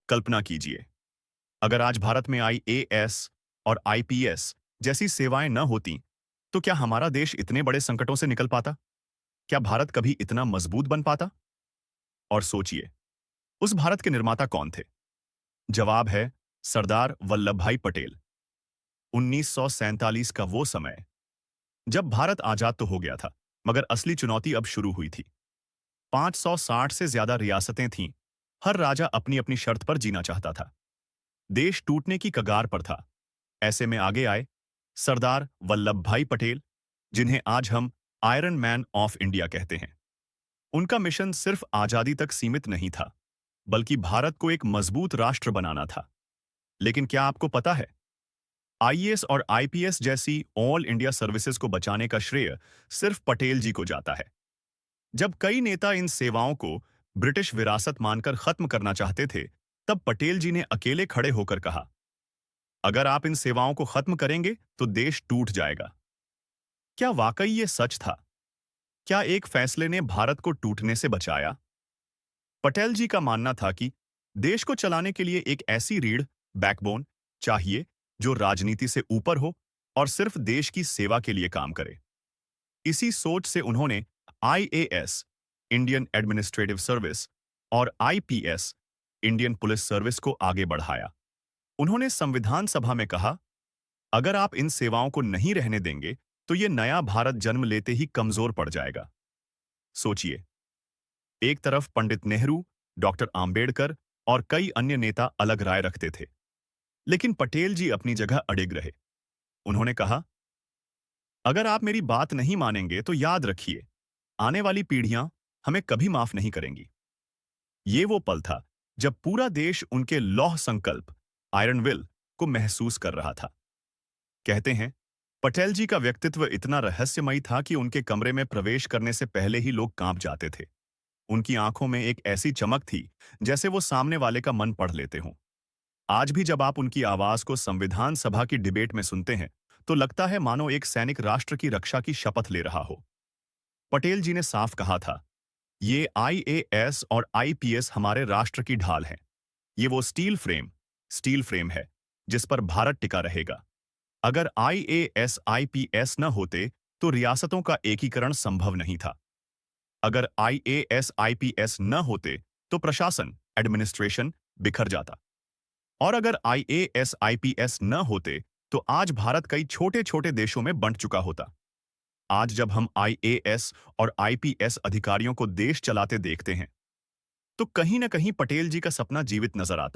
कल्पना कीजिए, अगर आज भारत में आईएएस और आईपीएस जैसी सेवाएं न होती, तो क्या हमारा देश इतने बड़े संकटों से निकल पाता? क्या भारत कभी इतना मजबूत बन पाता? और सोचिए, उस भारत के निर्माता कौन थे? जवाब है सरदार वल्लभ भाई पटेल। 1947 का वो समय, जब भारत आजाद तो हो गया था, मगर असली चुनौती अब शुरू हुई थी। 560 से ज्यादा रियासतें थीं। हर राजा अपनी अपनी शर्त पर जीना चाहता था। देश टूटने की कगार पर था। ऐसे में आगे आए सरदार वल्लभ भाई पटेल, जिन्हें आज हम आयरन मैन ऑफ इंडिया कहते हैं। उनका मिशन सिर्फ आजादी तक सीमित नहीं था, बल्कि भारत को एक मजबूत राष्ट्र बनाना था। लेकिन क्या आपको पता है, आईएएस और आईपीएस जैसी ऑल इंडिया सर्विसेज को बचाने का श्रेय सिर्फ पटेल जी को जाता है। जब कई नेता इन सेवाओं को ब्रिटिश विरासत मानकर खत्म करना चाहते थे, तब पटेल जी ने अकेले खड़े होकर कहा, अगर आप इन सेवाओं को खत्म करेंगे तो देश टूट जाएगा। क्या वाकई ये सच था? क्या एक फैसले ने भारत को टूटने से बचाया? पटेल जी का मानना था कि देश को चलाने के लिए एक ऐसी रीढ़, बैकबोन चाहिए जो राजनीति से ऊपर हो और सिर्फ देश की सेवा के लिए काम करे। इसी सोच से उन्होंने आईएएस, इंडियन एडमिनिस्ट्रेटिव सर्विस, और आईपीएस, इंडियन पुलिस सर्विस को आगे बढ़ाया। उन्होंने संविधान सभा में कहा, अगर आप इन सेवाओं को नहीं रहने देंगे, तो ये नया भारत जन्म लेते ही कमजोर पड़ जाएगा। सोचिए, एक तरफ पंडित नेहरू, डॉक्टर आंबेडकर और कई अन्य नेता अलग राय रखते थे, लेकिन पटेल जी अपनी जगह अडिग रहे। उन्होंने कहा, अगर आप मेरी बात नहीं मानेंगे तो याद रखिए, आने वाली पीढ़ियां हमें कभी माफ नहीं करेंगी। ये वो पल था जब पूरा देश उनके लौह संकल्प, आयरन विल, को महसूस कर रहा था। कहते हैं, पटेल जी का व्यक्तित्व इतना रहस्यमयी था कि उनके कमरे में प्रवेश करने से पहले ही लोग कांप जाते थे। उनकी आंखों में एक ऐसी चमक थी, जैसे वो सामने वाले का मन पढ़ लेते हों। आज भी जब आप उनकी आवाज को संविधान सभा की डिबेट में सुनते हैं, तो लगता है मानो एक सैनिक राष्ट्र की रक्षा की शपथ ले रहा हो। पटेल जी ने साफ कहा था, ये आईएएस और आईपीएस हमारे राष्ट्र की ढाल हैं। ये वो स्टील फ्रेम है, जिस पर भारत टिका रहेगा। अगर आईएएस आईपीएस न होते, तो रियासतों का एकीकरण संभव नहीं था। अगर आईएएस आईपीएस न होते, तो प्रशासन, एडमिनिस्ट्रेशन बिखर जाता। और अगर आईएएस आईपीएस न होते, तो आज भारत कई छोटे छोटे देशों में बंट चुका होता। आज जब हम आईएएस और आईपीएस अधिकारियों को देश चलाते देखते हैं, तो कहीं न कहीं पटेल जी का सपना जीवित नजर आता है।